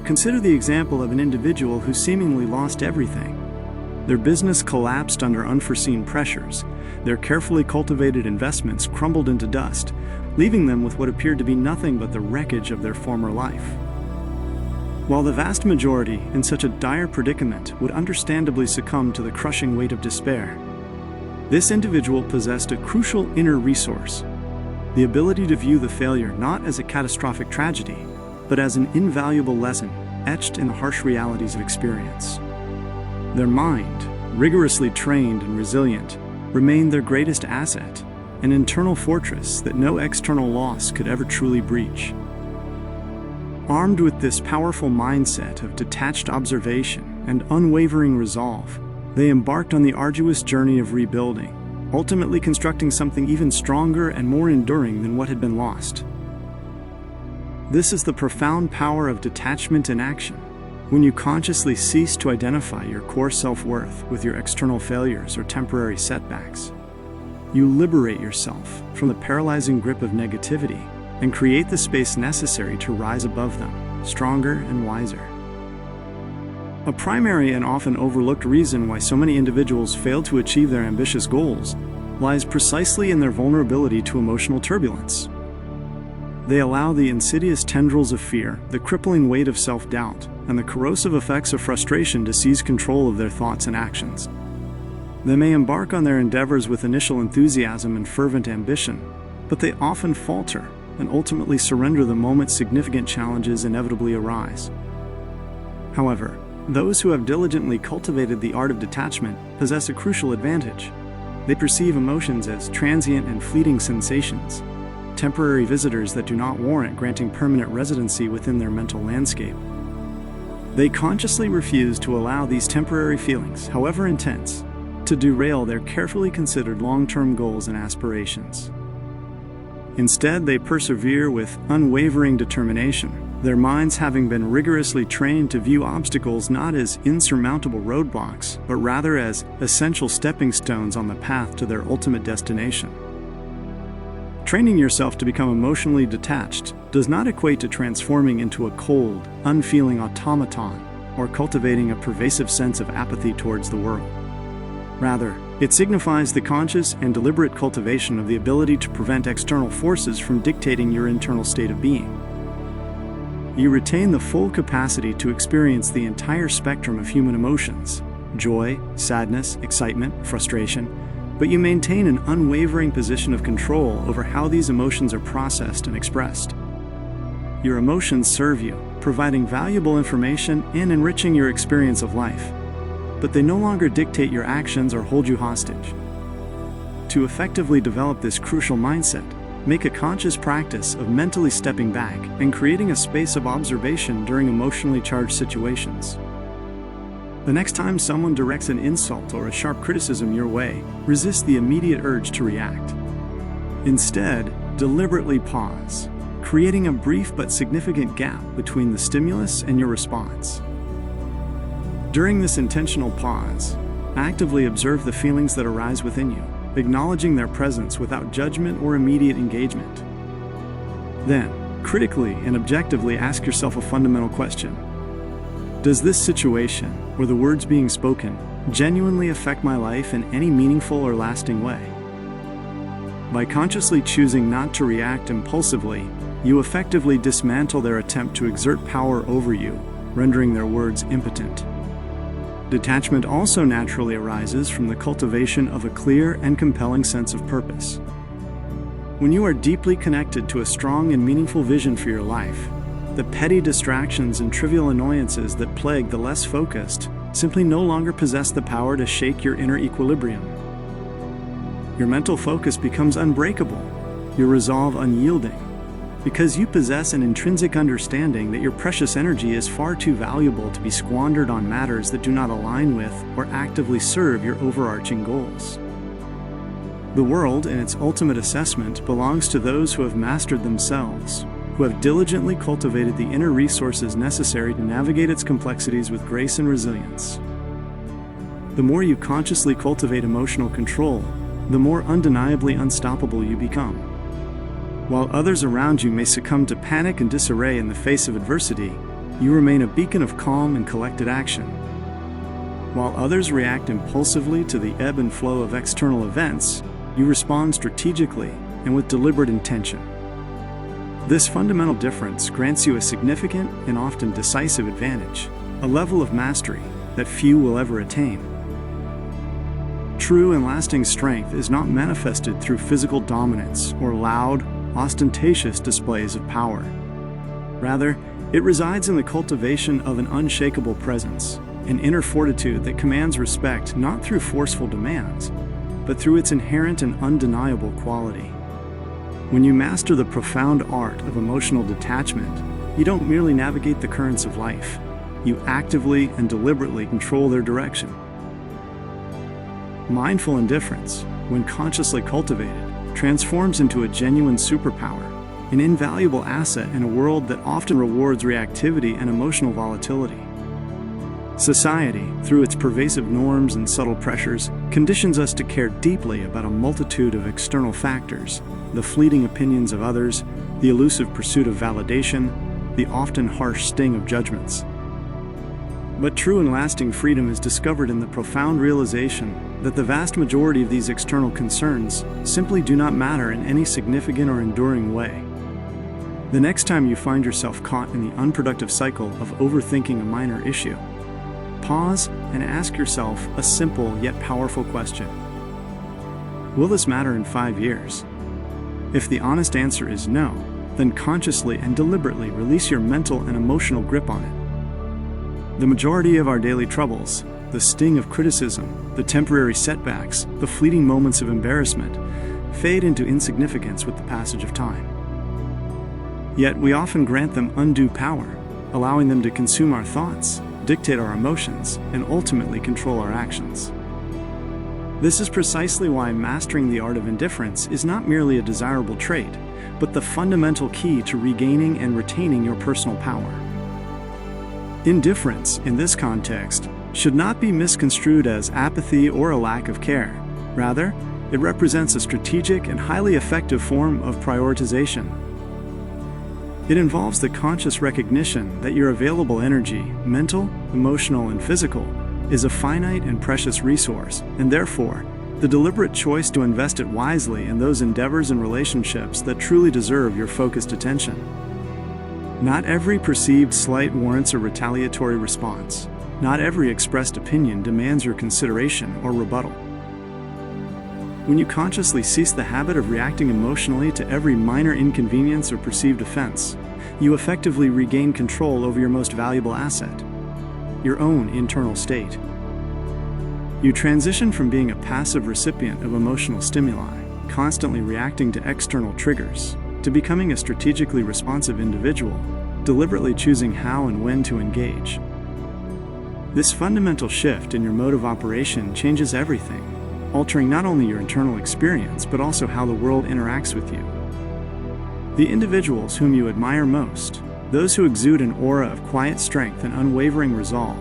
consider the example of an individual who seemingly lost everything. Their business collapsed under unforeseen pressures. Their carefully cultivated investments crumbled into dust, leaving them with what appeared to be nothing but the wreckage of their former life. While the vast majority in such a dire predicament would understandably succumb to the crushing weight of despair, this individual possessed a crucial inner resource: the ability to view the failure not as a catastrophic tragedy, but as an invaluable lesson etched in the harsh realities of experience. Their mind, rigorously trained and resilient, remained their greatest asset, an internal fortress that no external loss could ever truly breach. Armed with this powerful mindset of detached observation and unwavering resolve, they embarked on the arduous journey of rebuilding, ultimately constructing something even stronger and more enduring than what had been lost. This is the profound power of detachment in action. When you consciously cease to identify your core self-worth with your external failures or temporary setbacks, you liberate yourself from the paralyzing grip of negativity and create the space necessary to rise above them, stronger and wiser. A primary and often overlooked reason why so many individuals fail to achieve their ambitious goals lies precisely in their vulnerability to emotional turbulence. They allow the insidious tendrils of fear, the crippling weight of self-doubt, and the corrosive effects of frustration to seize control of their thoughts and actions. They may embark on their endeavors with initial enthusiasm and fervent ambition, but they often falter and ultimately surrender the moment significant challenges inevitably arise. However, those who have diligently cultivated the art of detachment possess a crucial advantage. They perceive emotions as transient and fleeting sensations, temporary visitors that do not warrant granting permanent residency within their mental landscape. They consciously refuse to allow these temporary feelings, however intense, to derail their carefully considered long-term goals and aspirations. Instead, they persevere with unwavering determination, their minds having been rigorously trained to view obstacles not as insurmountable roadblocks, but rather as essential stepping stones on the path to their ultimate destination. Training yourself to become emotionally detached does not equate to transforming into a cold, unfeeling automaton or cultivating a pervasive sense of apathy towards the world. Rather, it signifies the conscious and deliberate cultivation of the ability to prevent external forces from dictating your internal state of being. You retain the full capacity to experience the entire spectrum of human emotions: joy, sadness, excitement, frustration, but you maintain an unwavering position of control over how these emotions are processed and expressed. Your emotions serve you, providing valuable information and enriching your experience of life, but they no longer dictate your actions or hold you hostage. To effectively develop this crucial mindset, make a conscious practice of mentally stepping back and creating a space of observation during emotionally charged situations. The next time someone directs an insult or a sharp criticism your way, resist the immediate urge to react. Instead, deliberately pause, creating a brief but significant gap between the stimulus and your response. During this intentional pause, actively observe the feelings that arise within you, acknowledging their presence without judgment or immediate engagement. Then, critically and objectively ask yourself a fundamental question. Does this situation, or the words being spoken, genuinely affect my life in any meaningful or lasting way? By consciously choosing not to react impulsively, you effectively dismantle their attempt to exert power over you, rendering their words impotent. Detachment also naturally arises from the cultivation of a clear and compelling sense of purpose. When you are deeply connected to a strong and meaningful vision for your life, the petty distractions and trivial annoyances that plague the less focused simply no longer possess the power to shake your inner equilibrium. Your mental focus becomes unbreakable, your resolve unyielding, because you possess an intrinsic understanding that your precious energy is far too valuable to be squandered on matters that do not align with or actively serve your overarching goals. The world, in its ultimate assessment, belongs to those who have mastered themselves, who have diligently cultivated the inner resources necessary to navigate its complexities with grace and resilience. The more you consciously cultivate emotional control, the more undeniably unstoppable you become. While others around you may succumb to panic and disarray in the face of adversity, you remain a beacon of calm and collected action. While others react impulsively to the ebb and flow of external events, you respond strategically and with deliberate intention. This fundamental difference grants you a significant and often decisive advantage, a level of mastery that few will ever attain. True and lasting strength is not manifested through physical dominance or loud, ostentatious displays of power. Rather, it resides in the cultivation of an unshakable presence, an inner fortitude that commands respect not through forceful demands, but through its inherent and undeniable quality. When you master the profound art of emotional detachment, you don't merely navigate the currents of life, you actively and deliberately control their direction. Mindful indifference, when consciously cultivated, transforms into a genuine superpower, an invaluable asset in a world that often rewards reactivity and emotional volatility. Society, through its pervasive norms and subtle pressures, conditions us to care deeply about a multitude of external factors: the fleeting opinions of others, the elusive pursuit of validation, the often harsh sting of judgments. But true and lasting freedom is discovered in the profound realization that the vast majority of these external concerns simply do not matter in any significant or enduring way. The next time you find yourself caught in the unproductive cycle of overthinking a minor issue, pause and ask yourself a simple yet powerful question. Will this matter in 5 years? If the honest answer is no, then consciously and deliberately release your mental and emotional grip on it. The majority of our daily troubles, the sting of criticism, the temporary setbacks, the fleeting moments of embarrassment, fade into insignificance with the passage of time. Yet we often grant them undue power, allowing them to consume our thoughts, dictate our emotions, and ultimately control our actions. This is precisely why mastering the art of indifference is not merely a desirable trait, but the fundamental key to regaining and retaining your personal power. Indifference, in this context, should not be misconstrued as apathy or a lack of care. Rather, it represents a strategic and highly effective form of prioritization. It involves the conscious recognition that your available energy, mental, emotional, and physical, is a finite and precious resource, and therefore, the deliberate choice to invest it wisely in those endeavors and relationships that truly deserve your focused attention. Not every perceived slight warrants a retaliatory response. Not every expressed opinion demands your consideration or rebuttal. When you consciously cease the habit of reacting emotionally to every minor inconvenience or perceived offense, you effectively regain control over your most valuable asset, your own internal state. You transition from being a passive recipient of emotional stimuli, constantly reacting to external triggers, to becoming a strategically responsive individual, deliberately choosing how and when to engage. This fundamental shift in your mode of operation changes everything, altering not only your internal experience but also how the world interacts with you. The individuals whom you admire most, those who exude an aura of quiet strength and unwavering resolve,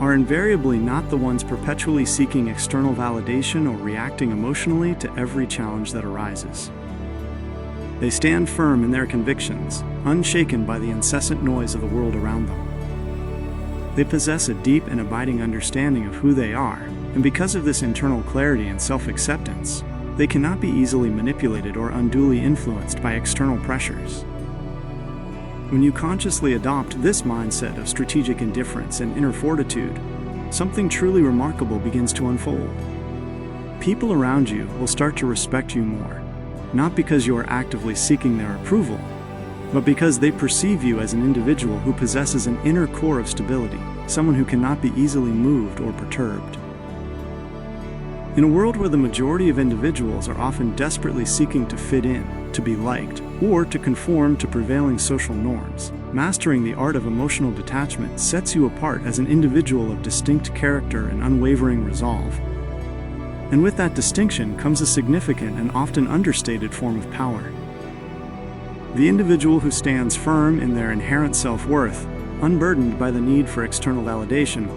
are invariably not the ones perpetually seeking external validation or reacting emotionally to every challenge that arises. They stand firm in their convictions, unshaken by the incessant noise of the world around them. They possess a deep and abiding understanding of who they are, and because of this internal clarity and self-acceptance, they cannot be easily manipulated or unduly influenced by external pressures. When you consciously adopt this mindset of strategic indifference and inner fortitude, something truly remarkable begins to unfold. People around you will start to respect you more, not because you are actively seeking their approval, but because they perceive you as an individual who possesses an inner core of stability, someone who cannot be easily moved or perturbed. In a world where the majority of individuals are often desperately seeking to fit in, to be liked, or to conform to prevailing social norms, mastering the art of emotional detachment sets you apart as an individual of distinct character and unwavering resolve. And with that distinction comes a significant and often understated form of power. The individual who stands firm in their inherent self-worth, unburdened by the need for external validation,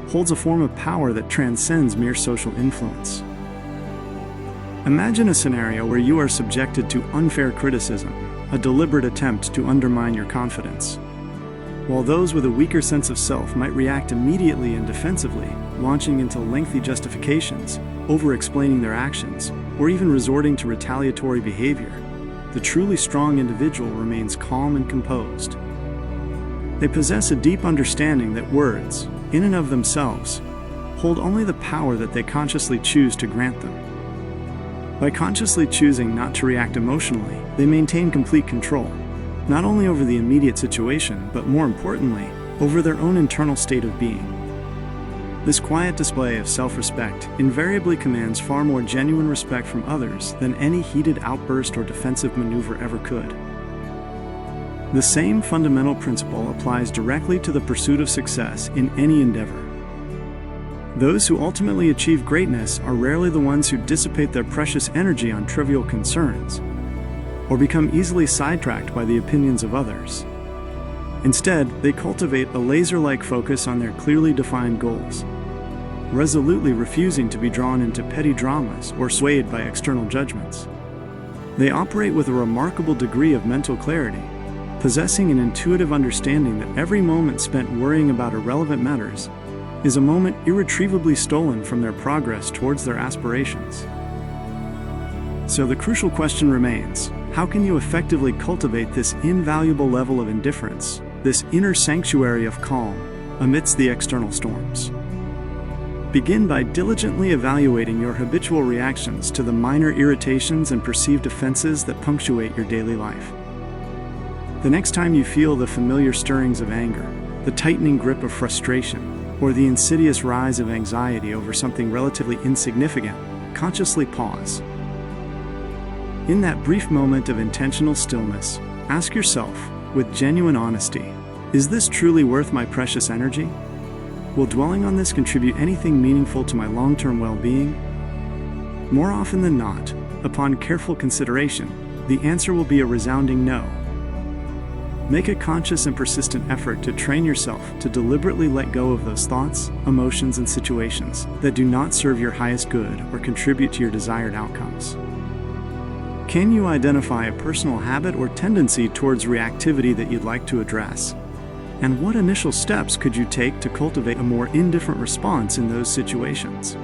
holds a form of power that transcends mere social influence. Imagine a scenario where you are subjected to unfair criticism, a deliberate attempt to undermine your confidence. while those with a weaker sense of self might react immediately and defensively, launching into lengthy justifications, over-explaining their actions, or even resorting to retaliatory behavior. The truly strong individual remains calm and composed. They possess a deep understanding that words, in and of themselves, hold only the power that they consciously choose to grant them. By consciously choosing not to react emotionally, they maintain complete control, not only over the immediate situation, but more importantly, over their own internal state of being. This quiet display of self-respect invariably commands far more genuine respect from others than any heated outburst or defensive maneuver ever could. The same fundamental principle applies directly to the pursuit of success in any endeavor. Those who ultimately achieve greatness are rarely the ones who dissipate their precious energy on trivial concerns, or become easily sidetracked by the opinions of others. Instead, they cultivate a laser-like focus on their clearly defined goals, resolutely refusing to be drawn into petty dramas or swayed by external judgments. They operate with a remarkable degree of mental clarity, possessing an intuitive understanding that every moment spent worrying about irrelevant matters is a moment irretrievably stolen from their progress towards their aspirations. So the crucial question remains, how can you effectively cultivate this invaluable level of indifference, this inner sanctuary of calm, amidst the external storms? Begin by diligently evaluating your habitual reactions to the minor irritations and perceived offenses that punctuate your daily life. The next time you feel the familiar stirrings of anger, the tightening grip of frustration, or the insidious rise of anxiety over something relatively insignificant, consciously pause. In that brief moment of intentional stillness, ask yourself, with genuine honesty, is this truly worth my precious energy? Will dwelling on this contribute anything meaningful to my long-term well-being? More often than not, upon careful consideration, the answer will be a resounding no. Make a conscious and persistent effort to train yourself to deliberately let go of those thoughts, emotions, and situations that do not serve your highest good or contribute to your desired outcomes. Can you identify a personal habit or tendency towards reactivity that you'd like to address? And what initial steps could you take to cultivate a more indifferent response in those situations?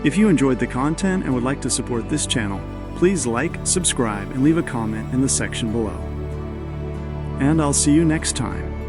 If you enjoyed the content and would like to support this channel, please like, subscribe, and leave a comment in the section below. And I'll see you next time.